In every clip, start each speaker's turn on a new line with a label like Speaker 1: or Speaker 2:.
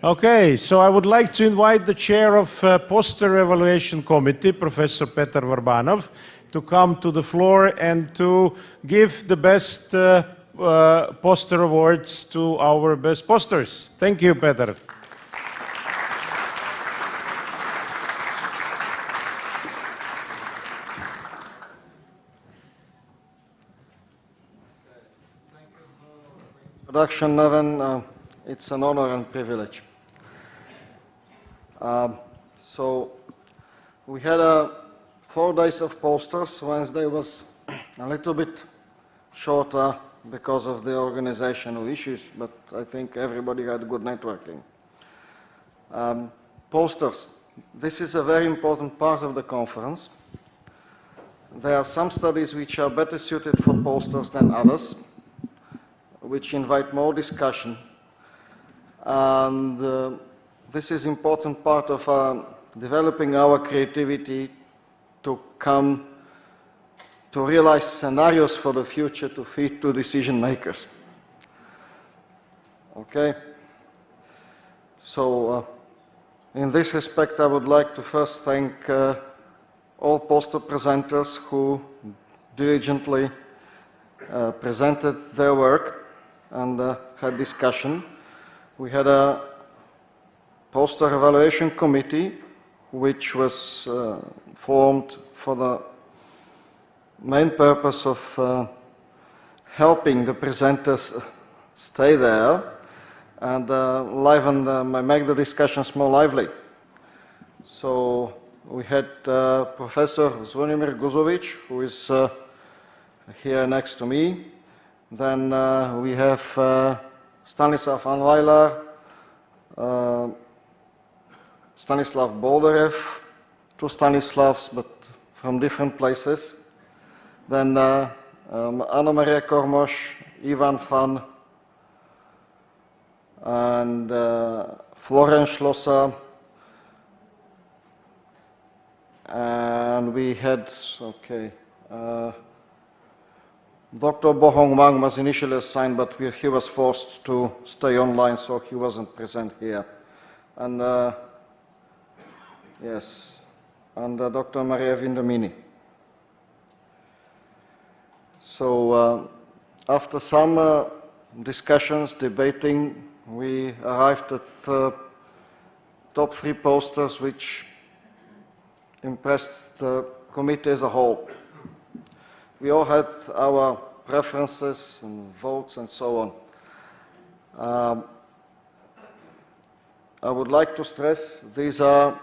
Speaker 1: Okay, so I would like to invite the chair of Poster Evaluation Committee, Professor Petar Varbanov, to come to the floor and to give the best poster awards to our best posters. Thank you, Petar.
Speaker 2: Introduction, Neven. It's an honor and privilege. So we had 4 days of posters. Wednesday was a little bit shorter because of the organizational issues, but I think everybody had good networking. Posters. This is a very important part of the conference. There are some studies which are better suited for posters than others, which invite more discussion. And this is an important part of developing our creativity to come to realize scenarios for the future to feed to decision makers. Okay? So in this respect, I would like to first thank all poster presenters who diligently presented their work and had discussion. We had a poster evaluation committee which was formed for the main purpose of helping the presenters stay there and liven make the discussions more lively. So we had Professor Zvonimir Guzovic, who is here next to me. Then we have Stanislav Anweiler, Stanislav Boldarev, 2 Stanislavs, but from different places. Then Anna Maria Kormoš, Ivan Fan, and Florence Schlosser. And we had, Dr. Bohong Wang was initially assigned, but he was forced to stay online, so he wasn't present here. And yes, and Dr. Maria Vindomini. So after some discussions, debating, we arrived at the top 3 posters which impressed the committee as a whole. We all had our preferences and votes and so on. I would like to stress these are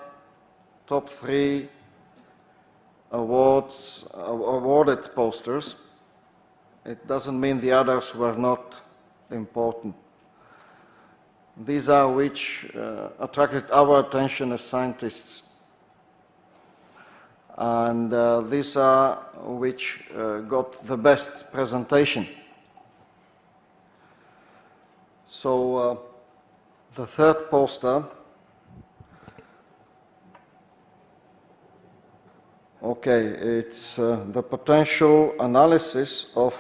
Speaker 2: top 3 awarded posters. It doesn't mean the others were not important. These are which attracted our attention as scientists. And these are which got the best presentation. So the third poster, it's the potential analysis of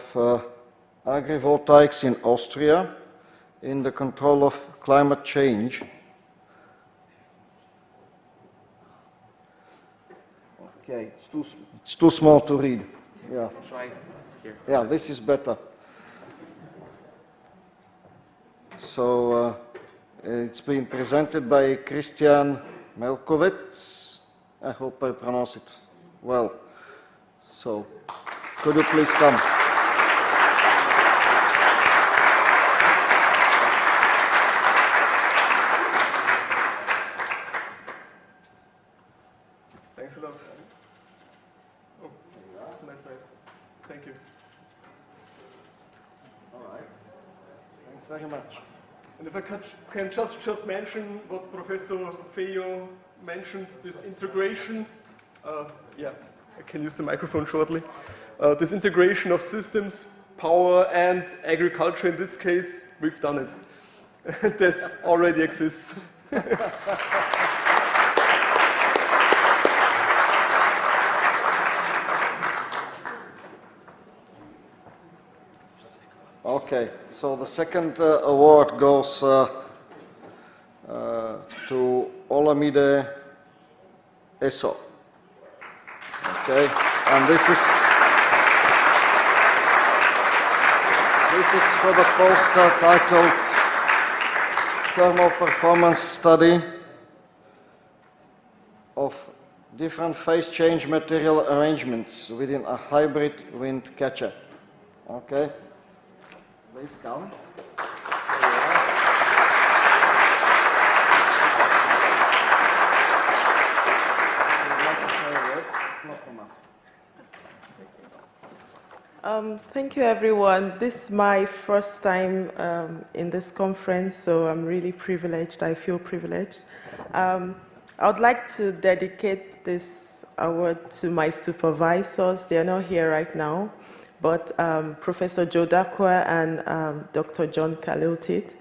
Speaker 2: agrivoltaics in Austria in the control of climate change. Okay, it's too small to read. Yeah.
Speaker 3: Try here.
Speaker 2: Yeah, this is better. So it's been presented by Christian Melkovec. I hope I pronounce it well. So could you please come?
Speaker 3: Thanks a lot. Oh, nice. Thank you.
Speaker 2: All right. Thanks very much.
Speaker 3: And if I can just mention what Professor Feio mentioned, this integration. Yeah, I can use the microphone shortly. This integration of systems, power, and agriculture, in this case, we've done it. This already exists.
Speaker 2: Okay, so the second award goes to Olamide Eso. Okay, and this is for the poster titled Thermal Performance Study of Different Phase Change Material Arrangements within a Hybrid Wind Catcher. Okay, please come.
Speaker 4: Thank you, everyone. This is my first time in this conference, so I'm really privileged. I feel privileged. I would like to dedicate this award to my supervisors. They are not here right now, but Professor Joe Dakwa and Dr. John Kaliltit.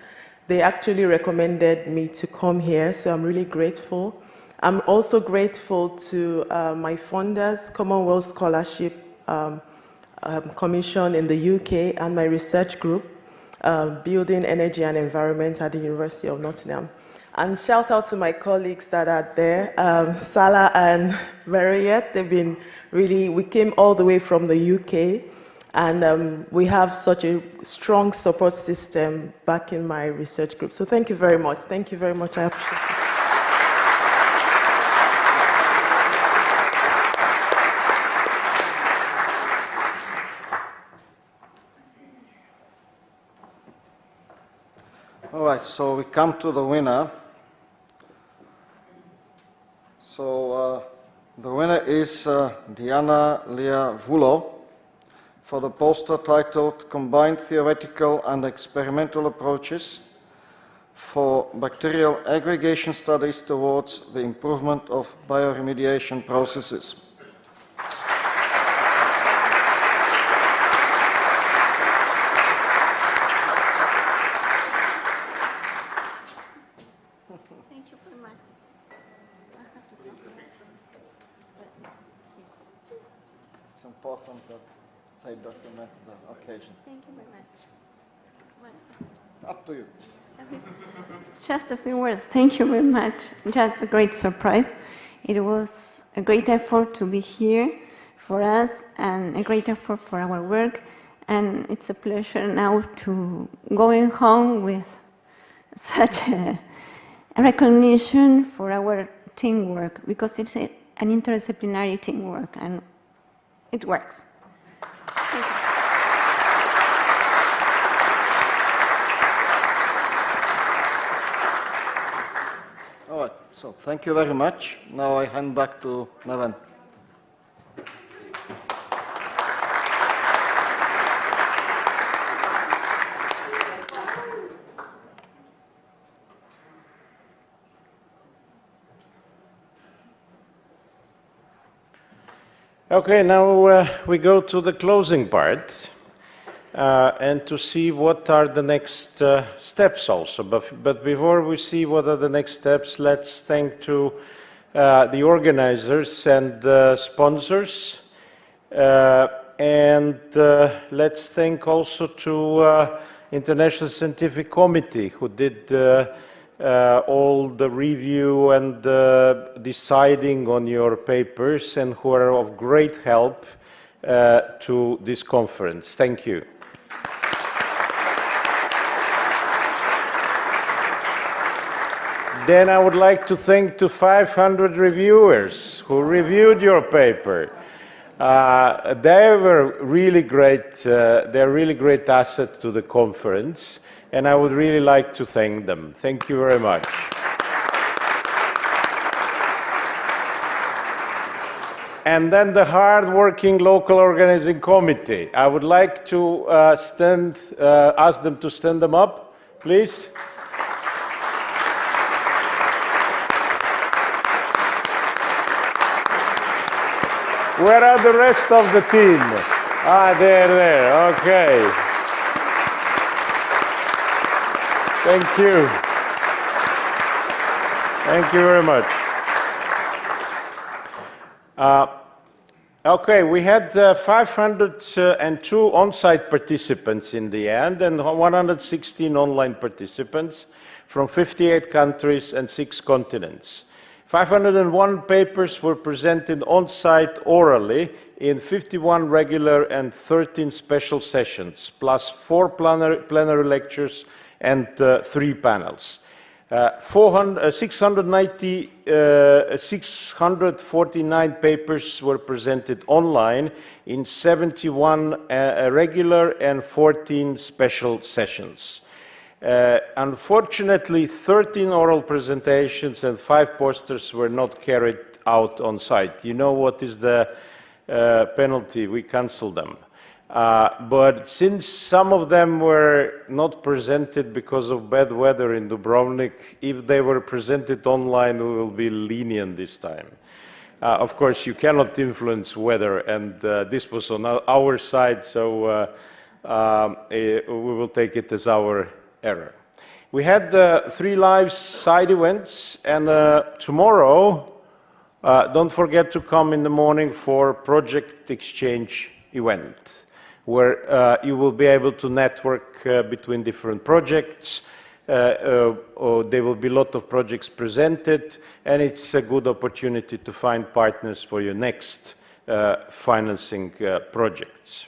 Speaker 4: They actually recommended me to come here, so I'm really grateful. I'm also grateful to my funders, Commonwealth Scholarship Commission in the UK, and my research group, Building Energy and Environment at the University of Nottingham. And shout out to my colleagues that are there, Salah and Mariette. They've been really, we came all the way from the UK, and we have such a strong support system back in my research group. So thank you very much. Thank you very much. I appreciate it.
Speaker 2: All right, so we come to the winner. So the winner is Diana Lea Vulo for the poster titled Combined Theoretical and Experimental Approaches for Bacterial Aggregation Studies Towards the Improvement of Bioremediation Processes.
Speaker 5: Thank you very much.
Speaker 2: It's important that they document the occasion.
Speaker 5: Thank you very much.
Speaker 2: Up to you.
Speaker 5: Just a few words. Thank you very much. Just a great surprise. It was a great effort to be here for us and a great effort for our work. And it's a pleasure now to going home with such a recognition for our teamwork, because it's an interdisciplinary teamwork and it works.
Speaker 2: All right, so thank you very much. Now I hand back to Neven.
Speaker 1: Okay, now we go to the closing part and to see what are the next steps also. But before we see what are the next steps, let's thank to the organizers and the sponsors. And let's thank also to International Scientific Committee, who did all the review and deciding on your papers, and who are of great help to this conference. Thank you. Then I would like to thank to 500 reviewers who reviewed your paper. They were really great. They're really great asset to the conference, and I would really like to thank them. Thank you very much. And then the hard-working local organizing committee. I would like to ask them to stand them up, please. Where are the rest of the team? Ah, there, okay. Thank you. Thank you very much. Okay, we had 502 on-site participants in the end and 116 online participants. from 58 countries and 6 continents. 501 papers were presented on-site orally in 51 regular and 13 special sessions, plus 4 plenary lectures and 3 panels. 649 papers were presented online in 71 regular and 14 special sessions. Unfortunately, 13 oral presentations and 5 posters were not carried out on site. You know what is the penalty? We canceled them. But since some of them were not presented because of bad weather in Dubrovnik, if they were presented online, we will be lenient this time. Of course, you cannot influence weather, and this was on our side, so we will take it as our error. We had 3 live side events, and tomorrow, don't forget to come in the morning for project exchange event, where you will be able to network between different projects. There will be a lot of projects presented, and it's a good opportunity to find partners for your next financing projects.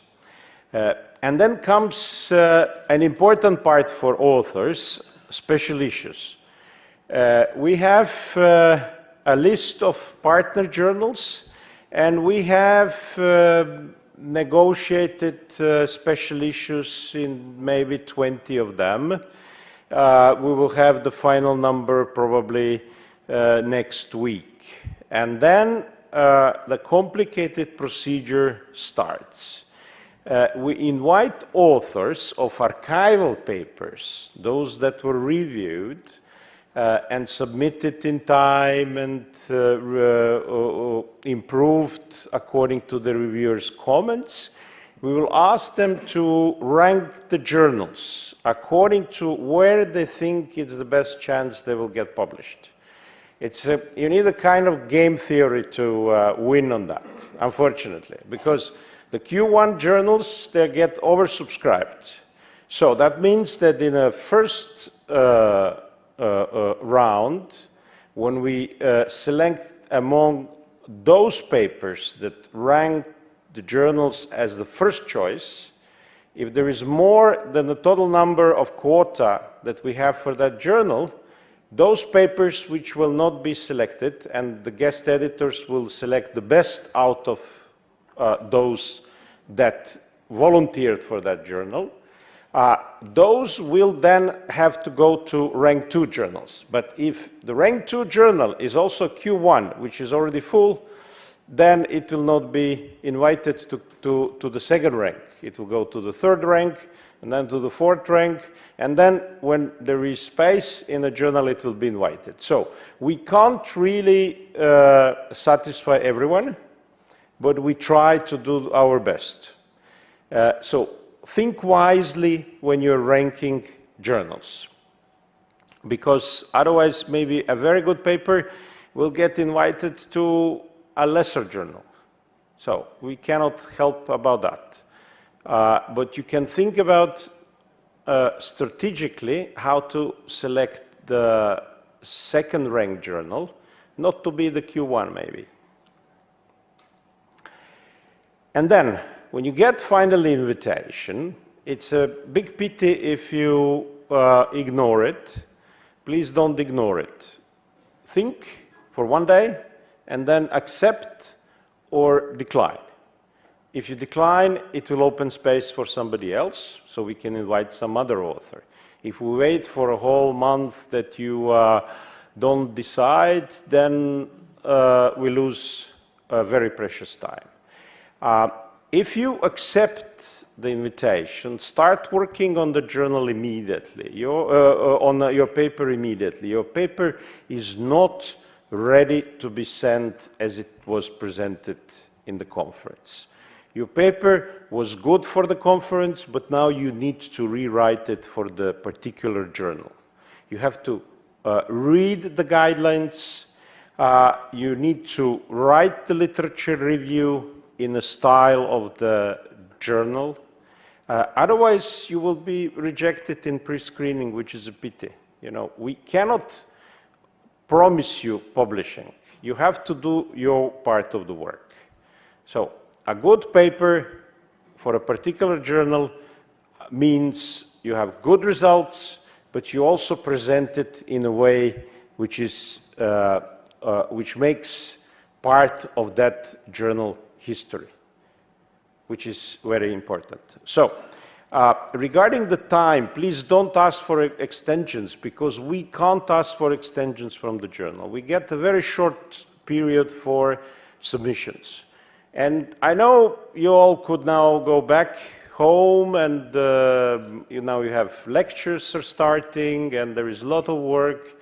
Speaker 1: And then comes an important part for authors, special issues. We have a list of partner journals, and we have negotiated special issues in maybe 20 of them. We will have the final number probably next week. And then the complicated procedure starts. We invite authors of archival papers, those that were reviewed and submitted in time and improved according to the reviewers' comments. We will ask them to rank the journals according to where they think it's the best chance they will get published. You need a kind of game theory to win on that, unfortunately, because the Q1 journals, they get oversubscribed. So that means that in a first round, when we select among those papers that rank the journals as the first choice, if there is more than the total number of quota that we have for that journal, those papers which will not be selected, and the guest editors will select the best out of those that volunteered for that journal, those will then have to go to rank 2 journals. But if the rank 2 journal is also Q1, which is already full, then it will not be invited to the second rank. It will go to the 3rd rank, and then to the 4th rank, and then when there is space in a journal, it will be invited. So we can't really satisfy everyone, but we try to do our best. So think wisely when you're ranking journals, because otherwise maybe a very good paper will get invited to a lesser journal. So we cannot help about that. But you can think about strategically how to select the 2nd ranked journal, not to be the Q1 maybe. And then, when you get finally invitation, it's a big pity if you ignore it. Please don't ignore it. Think for one day and then accept or decline. If you decline, it will open space for somebody else, so we can invite some other author. If we wait for a whole month that you don't decide, then we lose very precious time. If you accept the invitation, start working on the journal immediately, on your paper immediately. Your paper is not ready to be sent as it was presented in the conference. Your paper was good for the conference, but now you need to rewrite it for the particular journal. You have to read the guidelines. You need to write the literature review in the style of the journal. Otherwise, you will be rejected in pre-screening, which is a pity. You know, we cannot promise you publishing. You have to do your part of the work. So a good paper for a particular journal means you have good results, but you also present it in a way which is which makes part of that journal history, which is very important. So, regarding the time, please don't ask for extensions, because we can't ask for extensions from the journal. We get a very short period for submissions. And I know you all could now go back home, and you have lectures are starting, and there is a lot of work,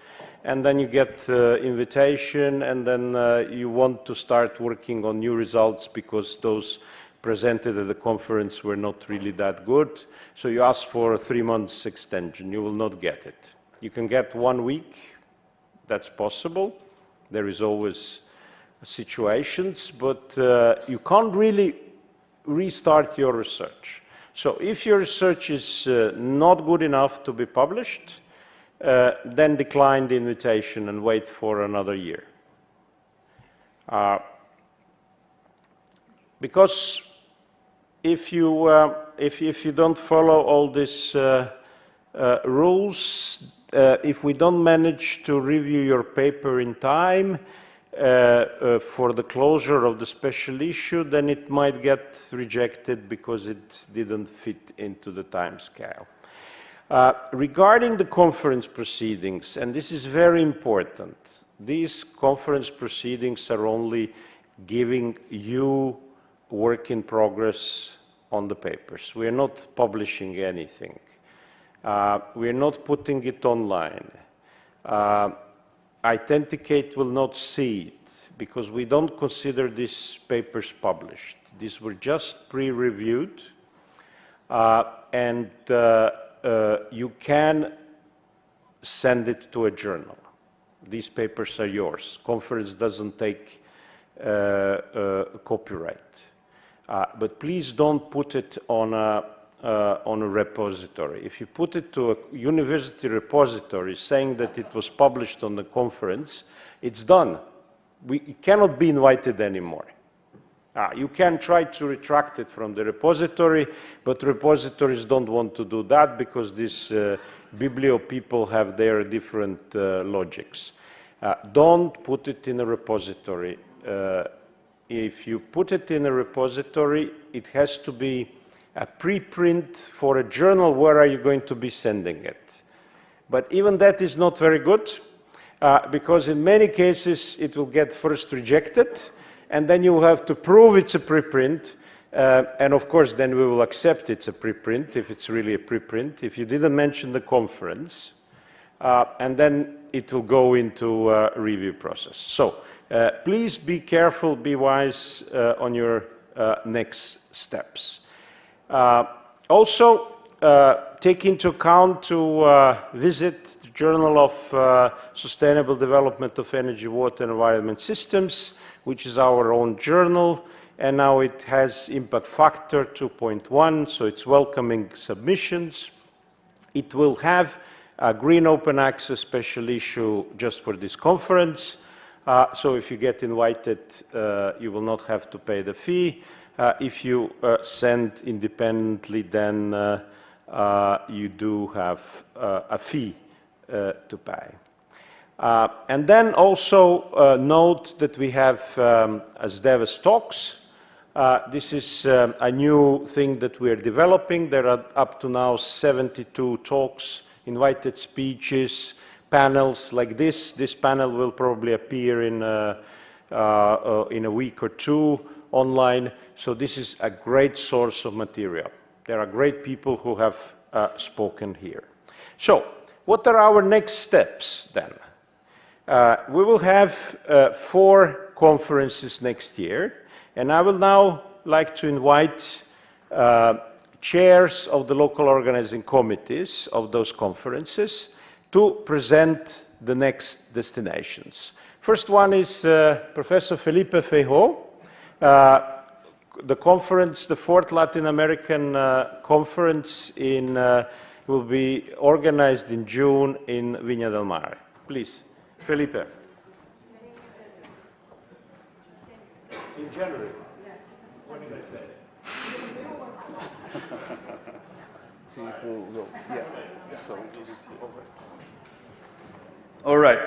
Speaker 1: and then you get invitation, and then you want to start working on new results because those presented at the conference were not really that good. So you ask for a 3 months extension. You will not get it. You can get 1 week. That's possible. There is always situations, but you can't really restart your research. So if your research is not good enough to be published, then decline the invitation and wait for another year. Because if you don't follow all these rules, if we don't manage to review your paper in time for the closure of the special issue, then it might get rejected because it didn't fit into the time scale. Regarding the conference proceedings, and this is very important, these conference proceedings are only giving you work in progress on the papers. We are not publishing anything. We are not putting it online. Authenticate will not see it because we don't consider these papers published. These were just pre-reviewed, and you can send it to a journal. These papers are yours. Conference doesn't take copyright. But please don't put it on a repository. If you put it to a university repository saying that it was published on the conference, it's done. It cannot be invited anymore. You can try to retract it from the repository, but repositories don't want to do that because these biblio people have their different logics. Don't put it in a repository. If you put it in a repository, it has to be a preprint for a journal. Where are you going to be sending it? But even that is not very good, because in many cases it will get first rejected, and then you will have to prove it's a preprint, and of course then we will accept it's a preprint if it's really a preprint, if you didn't mention the conference, and then it will go into a review process. So please be careful, be wise on your next steps. Also, take into account to visit the Journal of Sustainable Development of Energy, Water and Environment Systems, which is our own journal, and now it has impact factor 2.1, so it's welcoming submissions. It will have a green open access special issue just for this conference, so if you get invited, you will not have to pay the fee. If you send independently, then you do have a fee to pay. And then also note that we have SDEWES talks. This is a new thing that we are developing. There are up to now 72 talks, invited speeches, panels like this. This panel will probably appear in a week or two online. So this is a great source of material. There are great people who have spoken here. So what are our next steps then? We will have 4 conferences next year, and I will now like to invite chairs of the local organizing committees of those conferences to present the next destinations. First one is Professor Felipe Feijó. The conference, the 4th Latin American conference in will be organized in June in Viña del Mar. Please, Felipe. In January. What did I say?
Speaker 6: All right.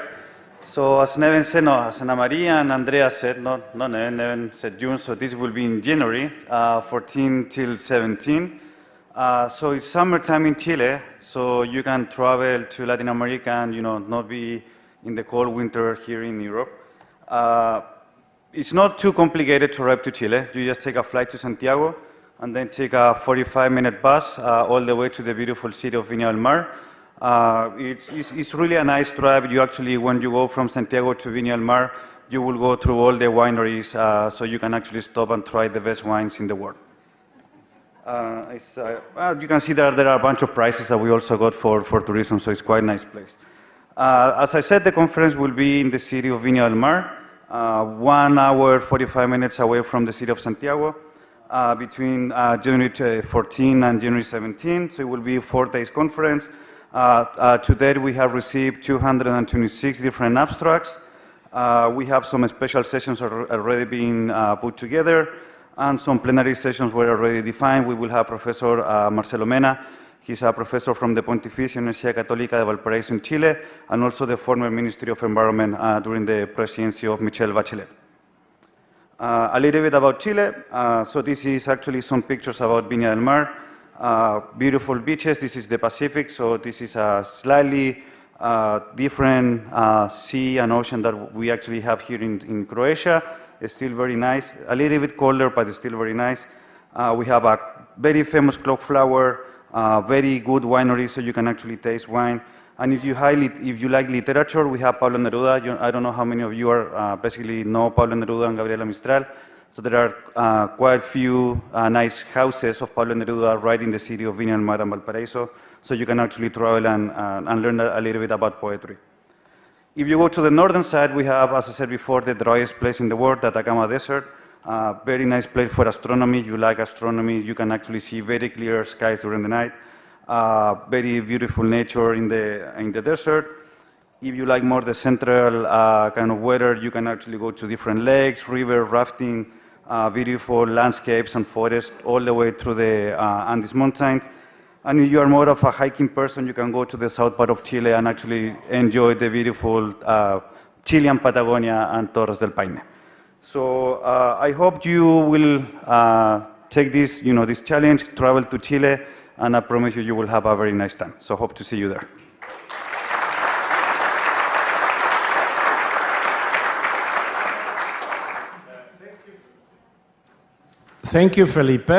Speaker 6: So as Neven said, no, as Ana Maria and Andrea said, not Neven said June, so this will be in January, 14 till 17. So it's summertime in Chile, so you can travel to Latin America and not be in the cold winter here in Europe. It's not too complicated to arrive to Chile. You just take a flight to Santiago and then take a 45-minute bus all the way to the beautiful city of Viña del Mar. It's really a nice drive. You actually, when you go from Santiago to Viña del Mar, you will go through all the wineries, so you can actually stop and try the best wines in the world. You can see that there are a bunch of prizes that we also got for tourism, so it's quite a nice place. As I said, the conference will be in the city of Viña del Mar, 1 hour, 45 minutes away from the city of Santiago, between January 14 and January 17, so it will be a 4 days conference. To date, we have received 226 different abstracts. We have some special sessions already being put together, and some plenary sessions were already defined. We will have Professor Marcelo Mena. He's a professor from the Pontificia Universidad Católica de Valparaíso in Chile, and also the former Ministry of Environment during the presidency of Michelle Bachelet. A little bit about Chile. So this is actually some pictures about Viña del Mar. Beautiful beaches. This is the Pacific, so this is a slightly different sea and ocean that we actually have here in Croatia. It's still very nice, a little bit colder, but it's still very nice. We have a very famous clock flower, very good winery, so you can actually taste wine. And if you like literature, we have Pablo Neruda. I don't know how many of you are basically know Pablo Neruda and Gabriela Mistral. So there are quite a few nice houses of Pablo Neruda right in the city of Viña del Mar and Valparaíso, so you can actually travel and learn a little bit about poetry. If you go to the northern side, we have, as I said before, the driest place in the world, the Atacama Desert. Very nice place for astronomy. If you like astronomy, you can actually see very clear skies during the night. Very beautiful nature in the desert. If you like more the central kind of weather, you can actually go to different lakes, river, rafting, beautiful landscapes and forests all the way through the Andes Mountains. And if you are more of a hiking person, you can go to the south part of Chile and actually enjoy the beautiful Chilean Patagonia and Torres del Paine. So I hope you will take this, this challenge, travel to Chile, and I promise you will have a very nice time. So hope to see you there.
Speaker 1: Thank you, Felipe.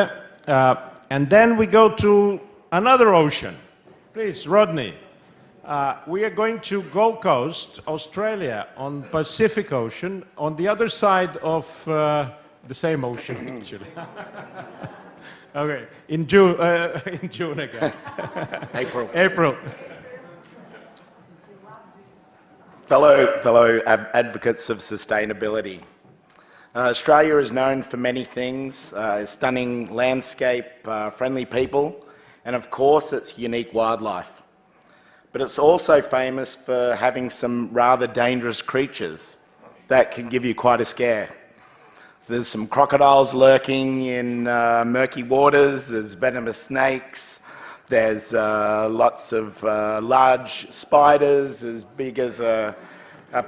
Speaker 1: And then we go to another ocean. Please, Rodney. We are going to Gold Coast, Australia, on Pacific Ocean, on the other side of the same ocean, actually. Okay, in June again. April.
Speaker 7: Fellow advocates of sustainability. Australia is known for many things, stunning landscape, friendly people, and of course its unique wildlife. But it's also famous for having some rather dangerous creatures that can give you quite a scare. So there's some crocodiles lurking in murky waters, there's venomous snakes, there's lots of large spiders as big as a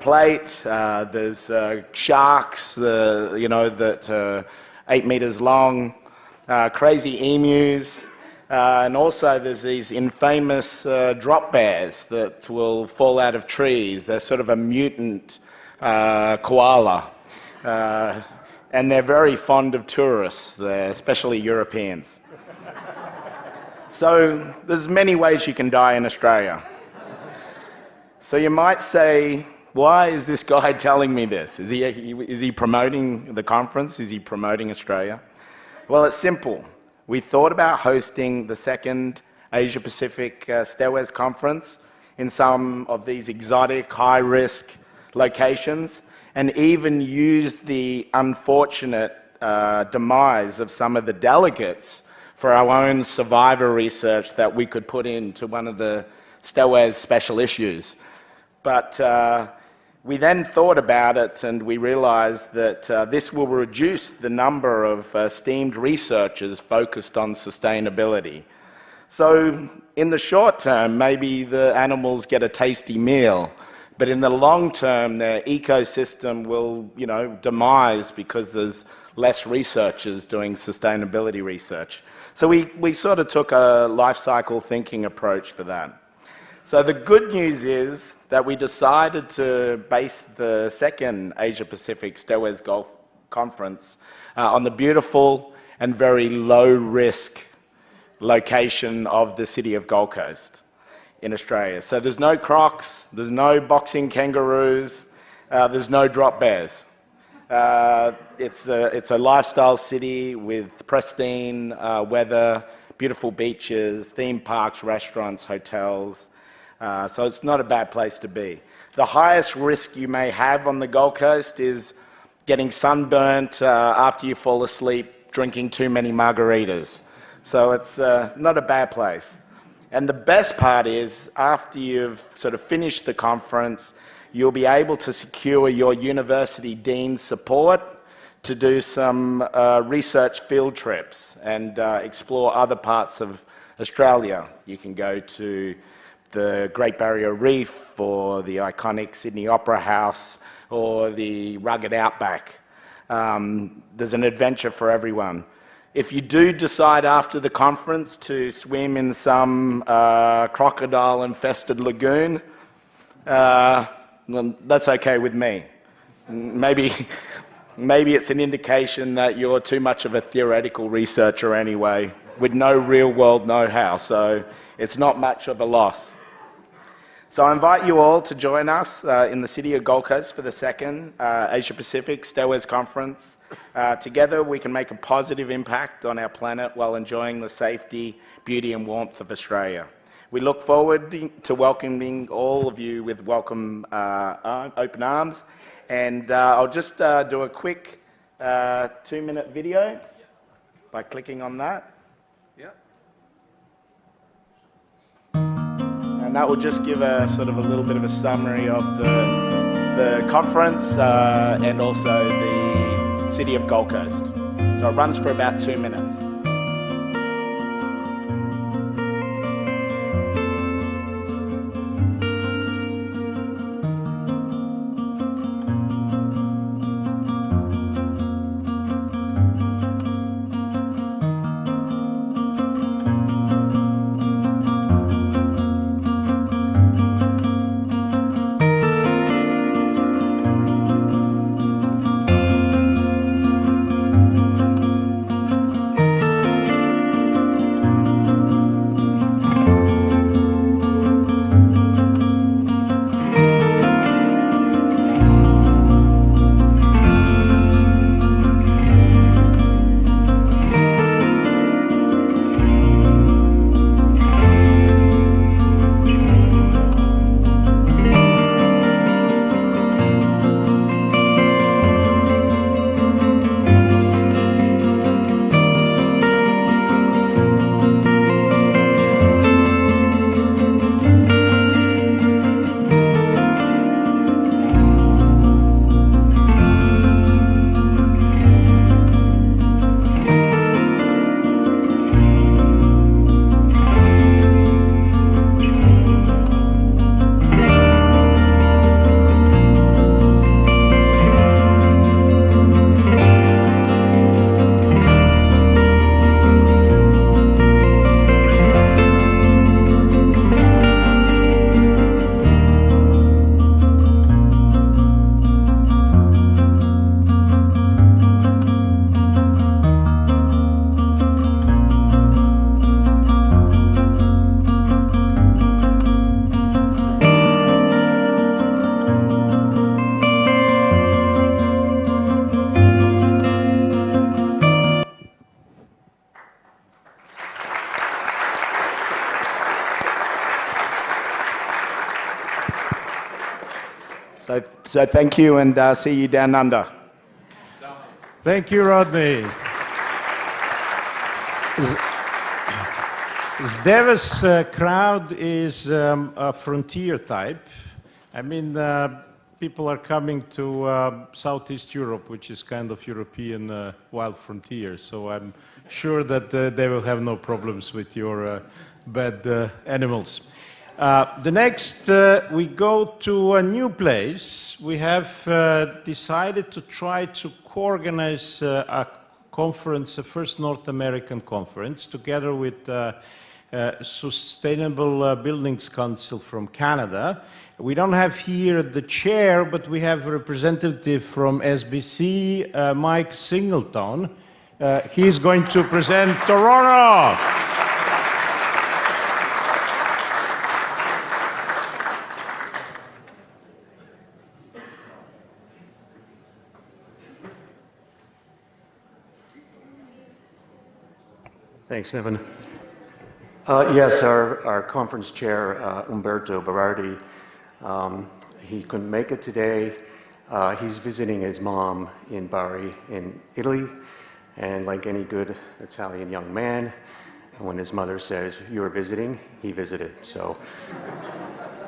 Speaker 7: plate, there's sharks, that 8 meters long, crazy emus, and also there's these infamous drop bears that will fall out of trees. They're sort of a mutant koala, and they're very fond of tourists, especially Europeans. So there's many ways you can die in Australia. So you might say, why is this guy telling me this? Is he promoting the conference? Is he promoting Australia? Well, it's simple. We thought about hosting the second Asia-Pacific SDEWES conference in some of these exotic, high-risk locations, and even used the unfortunate demise of some of the delegates for our own survivor research that we could put into one of the SDEWES special issues. But we then thought about it and we realized that this will reduce the number of esteemed researchers focused on sustainability. So in the short term, maybe the animals get a tasty meal, but in the long term, their ecosystem will, demise because there's less researchers doing sustainability research. So we sort of took a life cycle thinking approach for that. So the good news is that we decided to base the second Asia-Pacific SDEWES Golf Conference on the beautiful and very low-risk location of the city of Gold Coast in Australia. So there's no crocs, there's no boxing kangaroos, there's no drop bears. It's a lifestyle city with pristine weather, beautiful beaches, theme parks, restaurants, hotels. So it's not a bad place to be. The highest risk you may have on the Gold Coast is getting sunburnt after you fall asleep drinking too many margaritas. So it's not a bad place. And the best part is, after you've sort of finished the conference, you'll be able to secure your university dean's support to do some research field trips and explore other parts of Australia. You can go to the Great Barrier Reef or the iconic Sydney Opera House or the rugged outback. There's an adventure for everyone. If you do decide after the conference to swim in some crocodile-infested lagoon, well, that's okay with me. Maybe it's an indication that you're too much of a theoretical researcher anyway, with no real-world know-how, so it's not much of a loss. So I invite you all to join us in the city of Gold Coast for the second Asia-Pacific SDEWES Conference. Together we can make a positive impact on our planet while enjoying the safety, beauty and warmth of Australia. We look forward to welcoming all of you with open arms. And I'll just do a quick 2-minute video by clicking on that. And that will just give a sort of a little bit of a summary of the conference and also the city of Gold Coast. So it runs for about 2 minutes. So thank you, and see you down under.
Speaker 1: Thank you, Rodney. SDEWES crowd is a frontier type. I mean, people are coming to Southeast Europe, which is kind of European wild frontier. So I'm sure that they will have no problems with your bad animals. The next, we go to a new place. We have decided to try to co-organize a conference, a first North American conference, together with Sustainable Buildings Council from Canada. We don't have here the chair, but we have a representative from SBC, Mike Singleton. He's going to present Toronto.
Speaker 8: Thanks, Nevin. Yes, our conference chair, Umberto Berardi, he couldn't make it today. He's visiting his mom in Bari in Italy, and like any good Italian young man, when his mother says, "You're visiting," he visited. So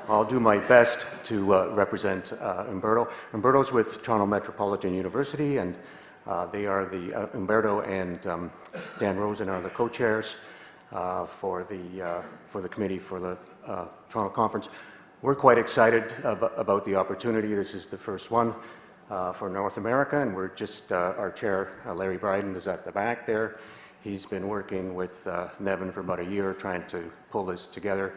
Speaker 8: I'll do my best to represent Umberto. Umberto's with Toronto Metropolitan University, and they are the, Umberto and Dan Rosen are the co-chairs for the committee for the Toronto conference. We're quite excited about the opportunity. This is the first one for North America, and we're just, our chair, Larry Bryden, is at the back there. He's been working with Nevin for about a year trying to pull this together.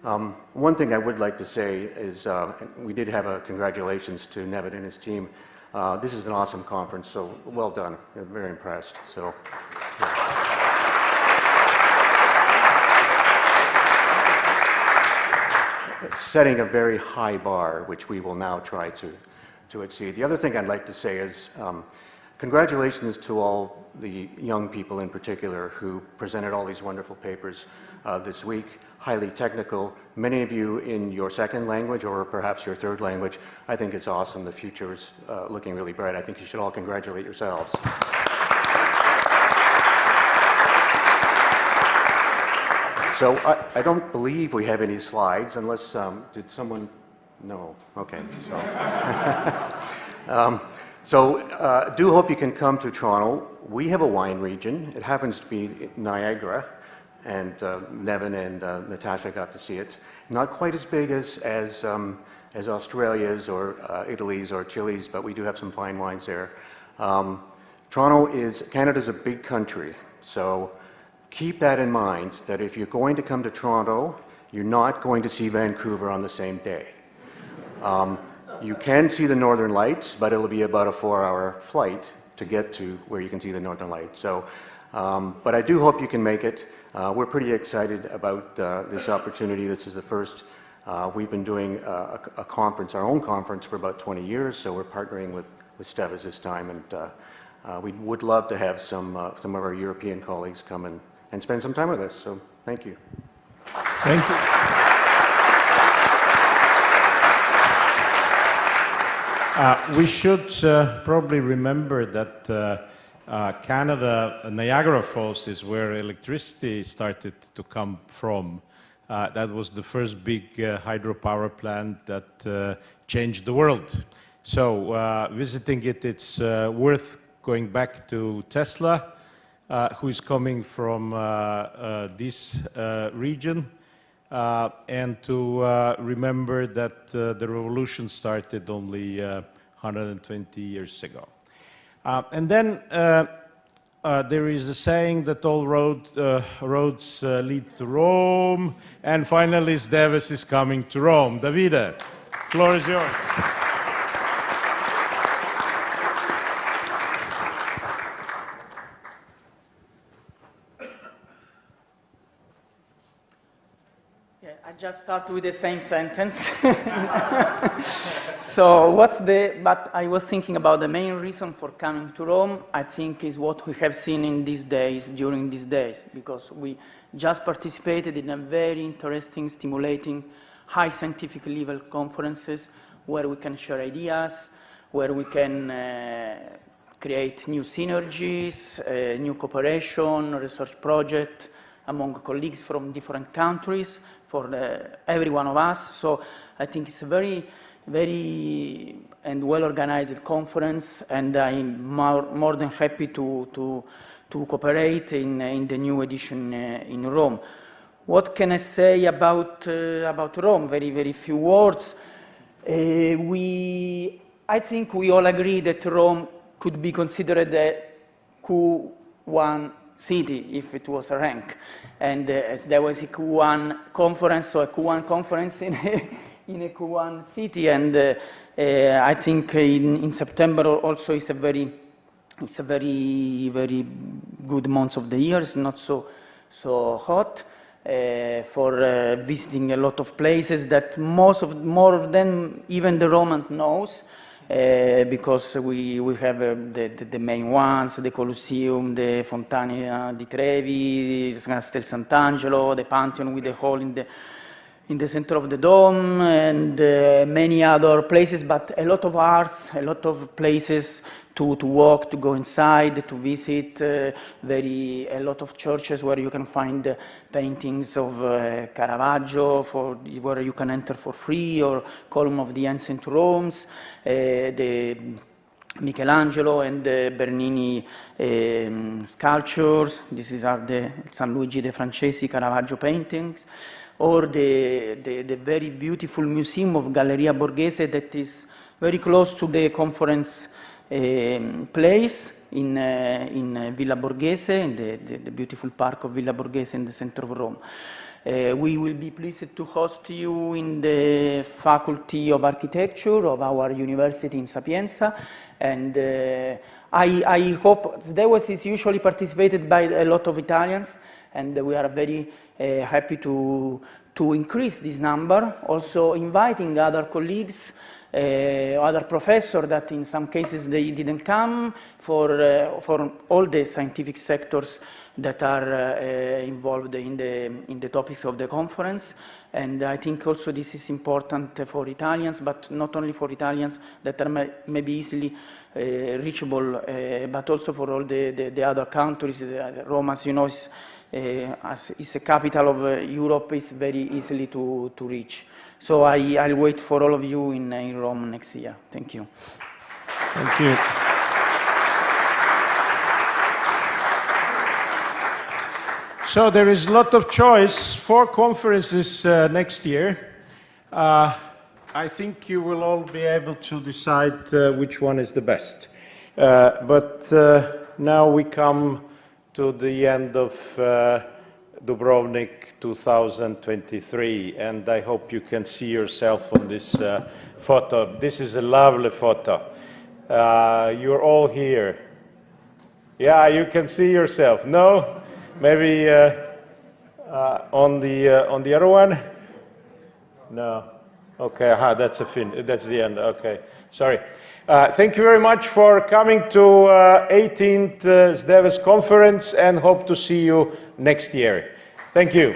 Speaker 8: One thing I would like to say is we did have a congratulations to Nevin and his team. This is an awesome conference, so well done. I'm very impressed. So. Yeah. Setting a very high bar, which we will now try to exceed. The other thing I'd like to say is congratulations to all the young people in particular who presented all these wonderful papers this week, highly technical, many of you in your second language or perhaps your third language. I think it's awesome. The future is looking really bright. I think you should all congratulate yourselves. So I don't believe we have any slides unless, did someone, no, okay. So, do hope you can come to Toronto. We have a wine region. It happens to be Niagara, and Nevin and Natasha got to see it. Not quite as big as Australia's or Italy's or Chile's, but we do have some fine wines there. Canada's a big country, so keep that in mind, that if you're going to come to Toronto, you're not going to see Vancouver on the same day. You can see the Northern Lights, but it'll be about a 4-hour flight to get to where you can see the Northern Lights. So, but I do hope you can make it. We're pretty excited about this opportunity. This is the first. We've been doing a conference, our own conference, for about 20 years, so we're partnering with SDEWES this time, and we would love to have some of our European colleagues come and spend some time with us. So thank you.
Speaker 1: Thank you. We should probably remember that Canada, Niagara Falls is where electricity started to come from. That was the first big hydropower plant that changed the world. So visiting it, it's worth going back to Tesla, who is coming from this region, and to remember that the revolution started only 120 years ago. And then there is a saying that all roads lead to Rome, and finally SDEWES is coming to Rome. Davide, floor is yours.
Speaker 9: Just start with the same sentence. So but I was thinking about the main reason for coming to Rome, I think is what we have seen in these days, during these days, because we just participated in a very interesting, stimulating, high scientific level conferences where we can share ideas, where we can create new synergies, new cooperation, research project, among colleagues from different countries, for every one of us. So I think it's a very and well-organized conference, and I'm more than happy to cooperate in the new edition in Rome. What can I say about Rome? Very few words. I think we all agree that Rome could be considered a Q1 city if it was a rank, and as there was a Q1 conference, so a Q1 conference in a Q1 city, and I think in September also it's a very good month of the year. It's not so hot for visiting a lot of places that more of them even the Romans knows, because we have the main ones, the Colosseum, the Fontana di Trevi, Castel Sant'Angelo, the Pantheon with the hall in the center of the dome, and many other places, but a lot of arts, a lot of places to walk, to go inside, to visit, a lot of churches where you can find paintings of Caravaggio, where you can enter for free, or Column of the Ancient Romes, the Michelangelo and the Bernini sculptures. These are the San Luigi de Francesi Caravaggio paintings, or the very beautiful museum of Galleria Borghese that is very close to the conference place in Villa Borghese, in the beautiful park of Villa Borghese in the center of Rome. We will be pleased to host you in the Faculty of Architecture of our university in Sapienza, and I hope SDEWES is usually participated by a lot of Italians, and we are very happy to increase this number, also inviting other colleagues, other professors that in some cases they didn't come, for all the scientific sectors that are involved in the topics of the conference. And I think also this is important for Italians, but not only for Italians that are maybe easily reachable, but also for all the other countries. Rome, as you know, is a capital of Europe, is very easily to reach. So I'll wait for all of you in Rome next year. Thank you.
Speaker 1: Thank you. So there is a lot of choice for conferences next year. I think you will all be able to decide which one is the best. But now we come to the end of Dubrovnik 2023, and I hope you can see yourself on this photo. This is a lovely photo. You're all here. Yeah, you can see yourself. No? Maybe on the other one? No. Okay, that's that's the end. Okay, sorry. Thank you very much for coming to 18th SDEWES conference, and hope to see you next year. Thank you.